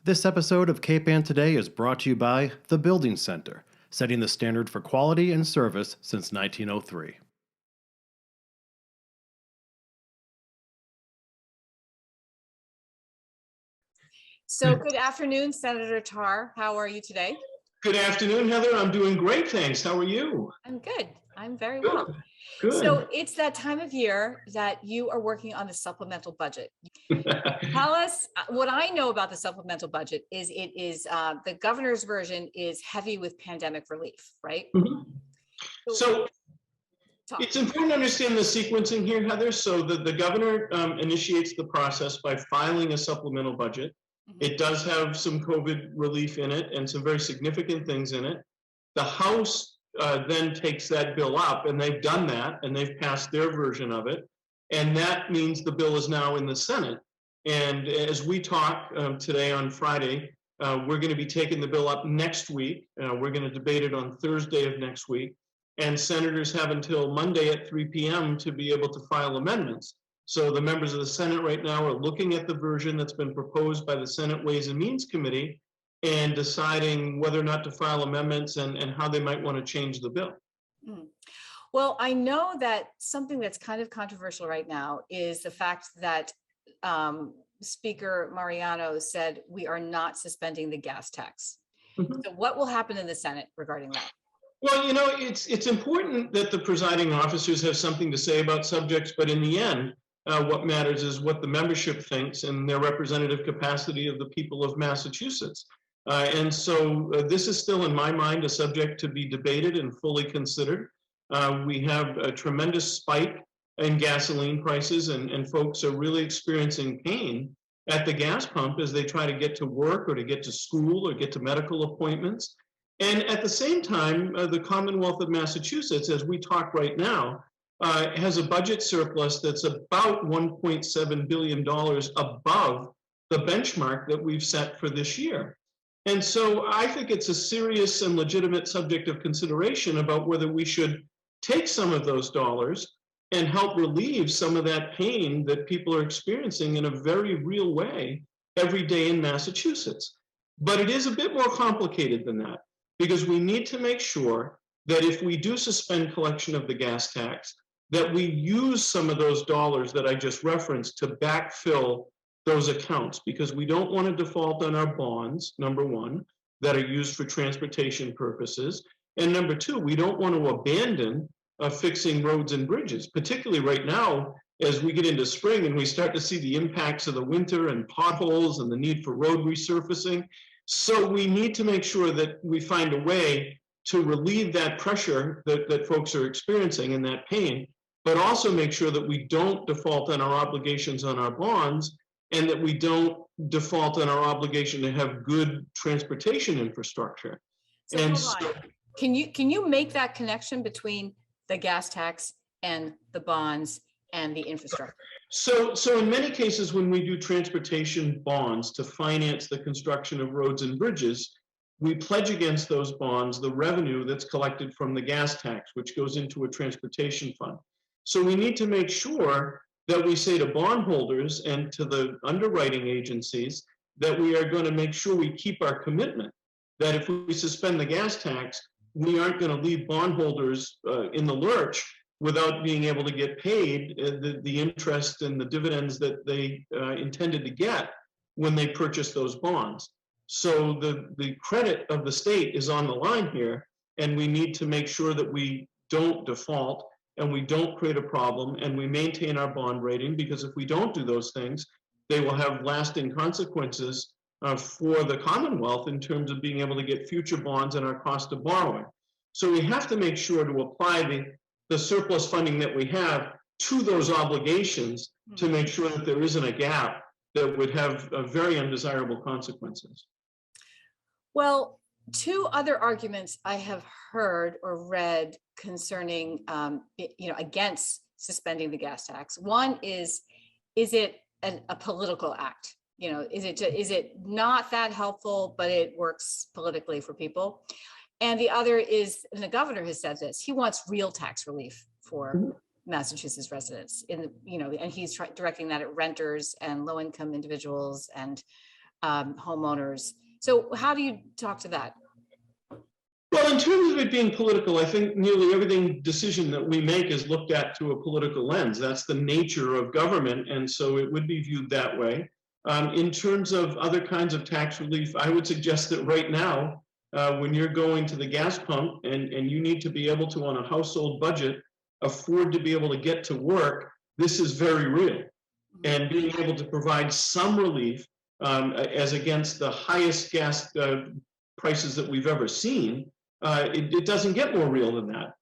This episode of Cape Ann Today is brought to you by The Building Center, setting the standard for quality and service since 1903. So good afternoon, Senator Tarr. How are you today? Good afternoon, Heather. I'm doing great, thanks. How are you? I'm good. I'm very well. Good. So it's that time of year that you are working on the supplemental budget. Tell us what I know about the supplemental budget is it is the governor's version is heavy with pandemic relief, right? Mhm. So it's important to understand the sequencing here, Heather. So the governor initiates the process by filing a supplemental budget. It does have some COVID relief in it and some very significant things in it. The House then takes that bill up, and they've done that, and they've passed their version of it. And that means the bill is now in the Senate. And as we talk today on Friday, we're going to be taking the bill up next week. We're going to debate it on Thursday of next week. And senators have until Monday at 3 p.m. to be able to file amendments. So the members of the Senate right now are looking at the version that's been proposed by the Senate Ways and Means Committee and deciding whether or not to file amendments and how they might want to change the bill. Well, I know that something that's kind of controversial right now is the fact that Speaker Mariano said we are not suspending the gas tax. So what will happen in the Senate regarding that? Well, you know, it's important that the presiding officers have something to say about subjects, but in the end, what matters is what the membership thinks and their representative capacity of the people of Massachusetts. And so this is still, in my mind, a subject to be debated and fully considered. We have a tremendous spike in gasoline prices, and folks are really experiencing pain at the gas pump as they try to get to work or to get to school or get to medical appointments. And at the same time, the Commonwealth of Massachusetts, as we talk right now, has a budget surplus that's about $1.7 billion above the benchmark that we've set for this year. And so I think it's a serious and legitimate subject of consideration about whether we should take some of those dollars and help relieve some of that pain that people are experiencing in a very real way every day in Massachusetts. But it is a bit more complicated than that, because we need to make sure that if we do suspend collection of the gas tax, that we use some of those dollars that I just referenced to backfill those accounts, because we don't want to default on our bonds, number one, that are used for transportation purposes. And number two, we don't want to abandon fixing roads and bridges, particularly right now as we get into spring and we start to see the impacts of the winter and potholes and the need for road resurfacing. So we need to make sure that we find a way to relieve that pressure that folks are experiencing and that pain, but also make sure that we don't default on our obligations on our bonds and that we don't default on our obligation to have good transportation infrastructure. Can you make that connection between the gas tax and the bonds and the infrastructure? So in many cases, when we do transportation bonds to finance the construction of roads and bridges, we pledge against those bonds the revenue that's collected from the gas tax, which goes into a transportation fund. So we need to make sure that we say to bondholders and to the underwriting agencies that we are going to make sure we keep our commitment, that if we suspend the gas tax, we aren't going to leave bondholders in the lurch without being able to get paid the interest and the dividends that they intended to get when they purchased those bonds. So the credit of the state is on the line here, and we need to make sure that we don't default and we don't create a problem and we maintain our bond rating, because if we don't do those things, they will have lasting consequences for the Commonwealth in terms of being able to get future bonds and our cost of borrowing. So we have to make sure to apply the surplus funding that we have to those obligations to make sure that there isn't a gap that would have very undesirable consequences. Well, two other arguments I have heard or read concerning, against suspending the gas tax. One is it a political act? Is it not that helpful, but it works politically for people? And the other is, and the governor has said this, he wants real tax relief for Massachusetts residents and he's directing that at renters and low-income individuals and homeowners. So how do you talk to that? Well, in terms of it being political, I think nearly every decision that we make is looked at through a political lens. That's the nature of government, and so it would be viewed that way. In terms of other kinds of tax relief, I would suggest that right now, when you're going to the gas pump and you need to be able to, on a household budget, afford to be able to get to work, this is very real. And being able to provide some relief as against the highest gas prices that we've ever seen, it doesn't get more real than that.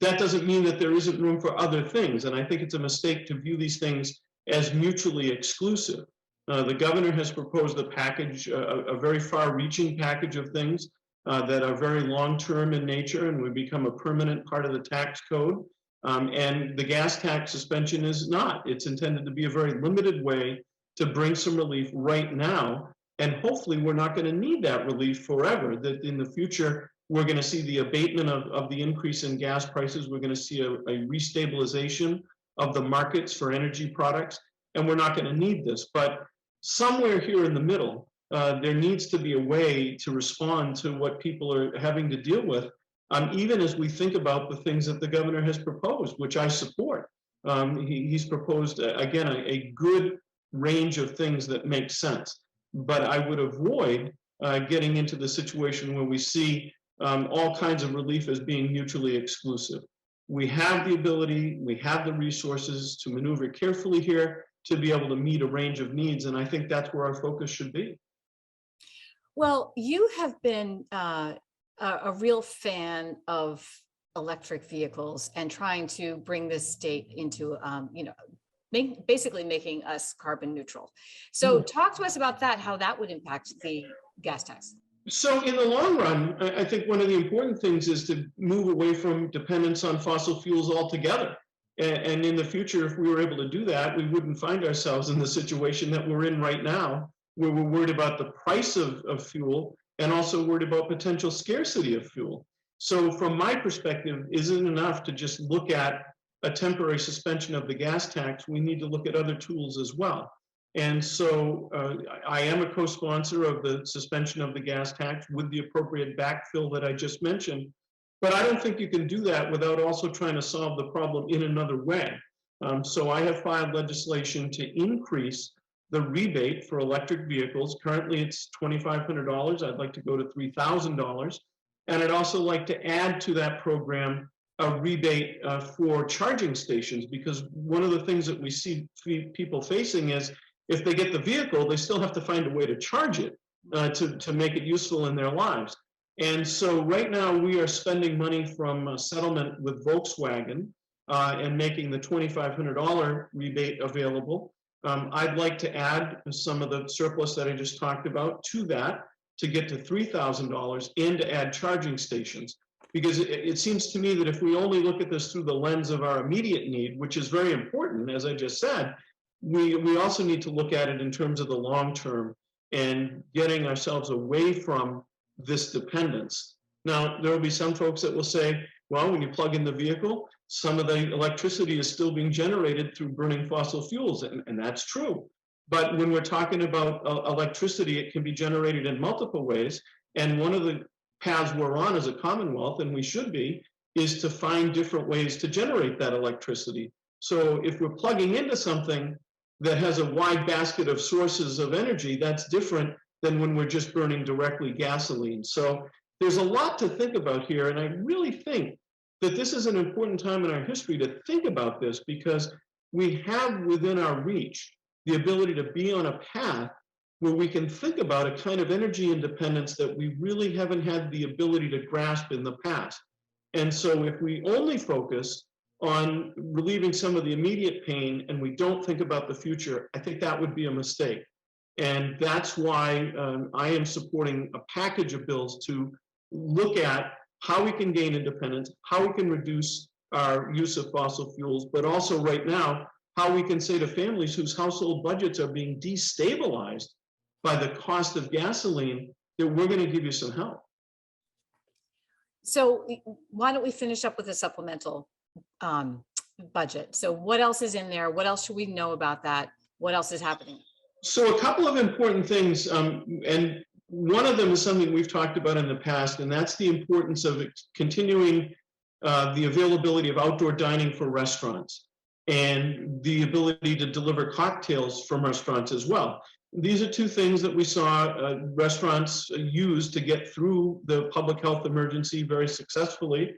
That doesn't mean that there isn't room for other things. And I think it's a mistake to view these things as mutually exclusive. The governor has proposed a package, a very far-reaching package of things that are very long-term in nature and would become a permanent part of the tax code. And the gas tax suspension is not. It's intended to be a very limited way to bring some relief right now. And hopefully we're not going to need that relief forever, that in the future, we're going to see the abatement of the increase in gas prices. We're going to see a restabilization of the markets for energy products, and we're not going to need this. But somewhere here in the middle, there needs to be a way to respond to what people are having to deal with, even as we think about the things that the governor has proposed, which I support. He's proposed, again, a good range of things that make sense. But I would avoid getting into the situation where we see all kinds of relief as being mutually exclusive. We have the ability, we have the resources to maneuver carefully here to be able to meet a range of needs, and I think that's where our focus should be. Well, you have been a real fan of electric vehicles and trying to bring this state into, basically making us carbon neutral. So talk to us about that, how that would impact the gas tax. So in the long run, I think one of the important things is to move away from dependence on fossil fuels altogether. And in the future, if we were able to do that, we wouldn't find ourselves in the situation that we're in right now, where we're worried about the price of fuel and also worried about potential scarcity of fuel. So from my perspective, isn't enough to just look at a temporary suspension of the gas tax. We need to look at other tools as well. And so I am a co-sponsor of the suspension of the gas tax with the appropriate backfill that I just mentioned. But I don't think you can do that without also trying to solve the problem in another way. So I have filed legislation to increase the rebate for electric vehicles. Currently it's $2,500. I'd like to go to $3,000. And I'd also like to add to that program a rebate for charging stations, because one of the things that we see people facing is if they get the vehicle, they still have to find a way to charge it to make it useful in their lives. And so right now we are spending money from a settlement with Volkswagen and making the $2,500 rebate available. I'd like to add some of the surplus that I just talked about to that to get to $3,000 and to add charging stations. Because it seems to me that if we only look at this through the lens of our immediate need, which is very important, as I just said, we also need to look at it in terms of the long term and getting ourselves away from this dependence. Now, there will be some folks that will say, well, when you plug in the vehicle, some of the electricity is still being generated through burning fossil fuels, and that's true. But when we're talking about electricity, it can be generated in multiple ways, and one of the paths we're on as a Commonwealth, and we should be, is to find different ways to generate that electricity. So if we're plugging into something that has a wide basket of sources of energy, that's different than when we're just burning directly gasoline. So there's a lot to think about here, and I really think that this is an important time in our history to think about this, because we have within our reach the ability to be on a path where we can think about a kind of energy independence that we really haven't had the ability to grasp in the past. And so if we only focus on relieving some of the immediate pain and we don't think about the future, I think that would be a mistake. And that's why I am supporting a package of bills to look at how we can gain independence, how we can reduce our use of fossil fuels, but also right now, how we can say to families whose household budgets are being destabilized by the cost of gasoline, that we're going to give you some help. So why don't we finish up with a supplemental budget? So what else is in there? What else should we know about that? What else is happening? So a couple of important things, and one of them is something we've talked about in the past, and that's the importance of continuing the availability of outdoor dining for restaurants and the ability to deliver cocktails from restaurants as well. These are two things that we saw restaurants use to get through the public health emergency very successfully.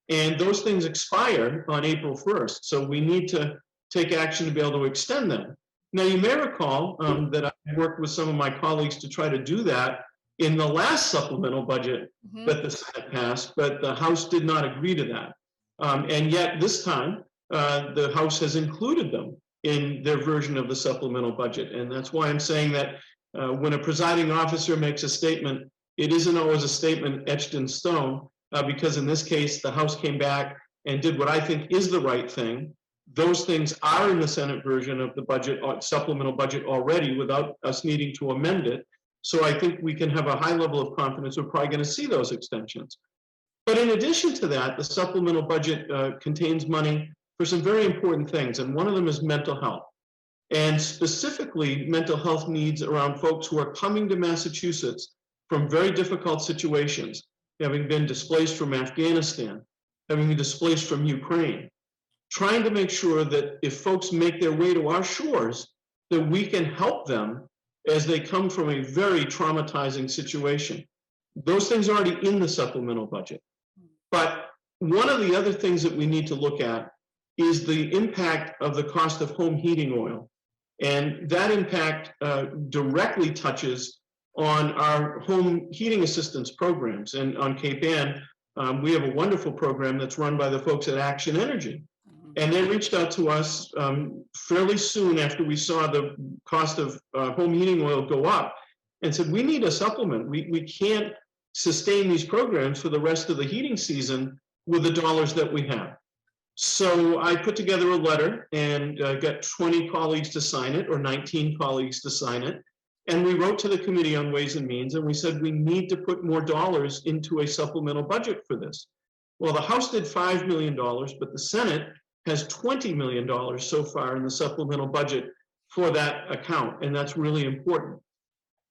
And those things expire on April 1st. So we need to take action to be able to extend them. Now, you may recall that I worked with some of my colleagues to try to do that in the last supplemental budget that the Senate passed, but the House did not agree to that. And yet this time, the House has included them in their version of the supplemental budget. And that's why I'm saying that when a presiding officer makes a statement, it isn't always a statement etched in stone, because in this case, the House came back and did what I think is the right thing. Those things are in the Senate version of the budget, supplemental budget already, without us needing to amend it. So I think we can have a high level of confidence we're probably going to see those extensions. But in addition to that, the supplemental budget contains money for some very important things, and one of them is mental health. And specifically, mental health needs around folks who are coming to Massachusetts from very difficult situations, having been displaced from Afghanistan, having been displaced from Ukraine, trying to make sure that if folks make their way to our shores, that we can help them as they come from a very traumatizing situation. Those things are already in the supplemental budget. But one of the other things that we need to look at is the impact of the cost of home heating oil. And that impact directly touches on our home heating assistance programs. And on Cape Ann, we have a wonderful program that's run by the folks at Action Energy. And they reached out to us fairly soon after we saw the cost of home heating oil go up and said, we need a supplement. We can't sustain these programs for the rest of the heating season with the dollars that we have. So I put together a letter and got 20 colleagues to sign it, or 19 colleagues to sign it. And we wrote to the Committee on Ways and Means, and we said we need to put more dollars into a supplemental budget for this. Well, the House did $5 million, but the Senate has $20 million so far in the supplemental budget for that account, and that's really important.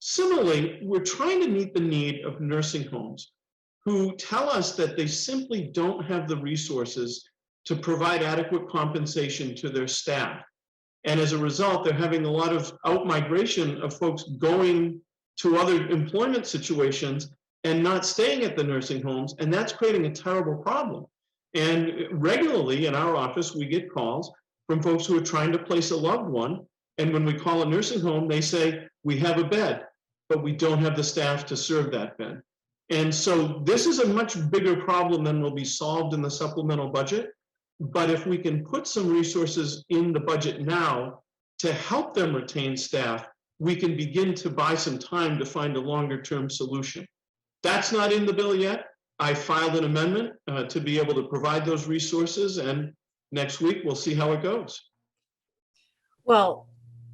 Similarly, we're trying to meet the need of nursing homes who tell us that they simply don't have the resources to provide adequate compensation to their staff. And as a result, they're having a lot of out-migration of folks going to other employment situations and not staying at the nursing homes, and that's creating a terrible problem. And regularly in our office, we get calls from folks who are trying to place a loved one. And when we call a nursing home, they say, we have a bed, but we don't have the staff to serve that bed. And so this is a much bigger problem than will be solved in the supplemental budget. But if we can put some resources in the budget now to help them retain staff, we can begin to buy some time to find a longer-term solution. That's not in the bill yet. I filed an amendment to be able to provide those resources, and next week we'll see how it goes. Well,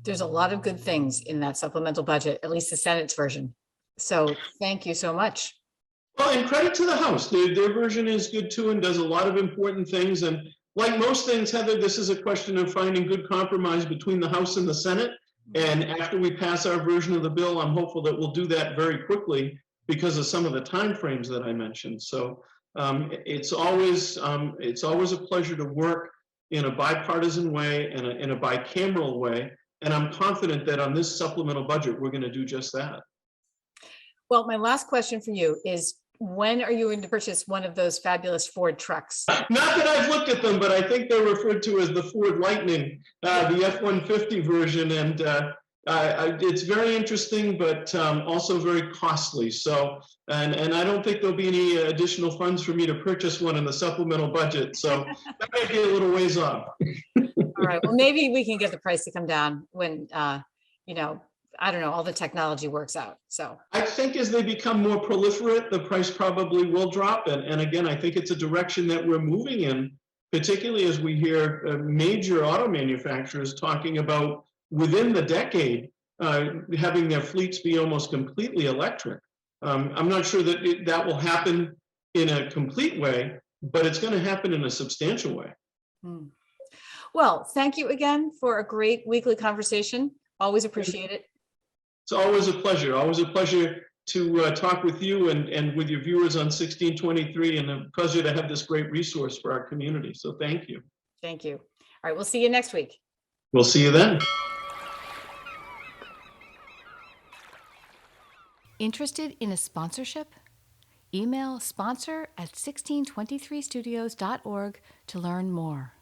there's a lot of good things in that supplemental budget, at least the Senate's version. So thank you so much. Well, and credit to the House. Their version is good too and does a lot of important things. And like most things, Heather, this is a question of finding good compromise between the House and the Senate. And after we pass our version of the bill, I'm hopeful that we'll do that very quickly because of some of the timeframes that I mentioned. So it's always a pleasure to work in a bipartisan way and in a bicameral way. And I'm confident that on this supplemental budget, we're going to do just that. Well, my last question for you is, when are you going to purchase one of those fabulous Ford trucks? Not that I've looked at them, but I think they're referred to as the Ford Lightning, the F-150 version. And it's very interesting, but also very costly. So, and I don't think there'll be any additional funds for me to purchase one in the supplemental budget. So that might be a little ways off. All right. Well, maybe we can get the price to come down when, I don't know, all the technology works out. So I think as they become more proliferate, the price probably will drop. And again, I think it's a direction that we're moving in, particularly as we hear major auto manufacturers talking about within the decade, having their fleets be almost completely electric. I'm not sure that that will happen in a complete way, but it's going to happen in a substantial way. Well, thank you again for a great weekly conversation. Always appreciate it. It's always a pleasure to talk with you and with your viewers on 1623, and a pleasure to have this great resource for our community. So thank you. Thank you. All right, we'll see you next week. We'll see you then. Interested in a sponsorship? Email sponsor@1623studios.org to learn more.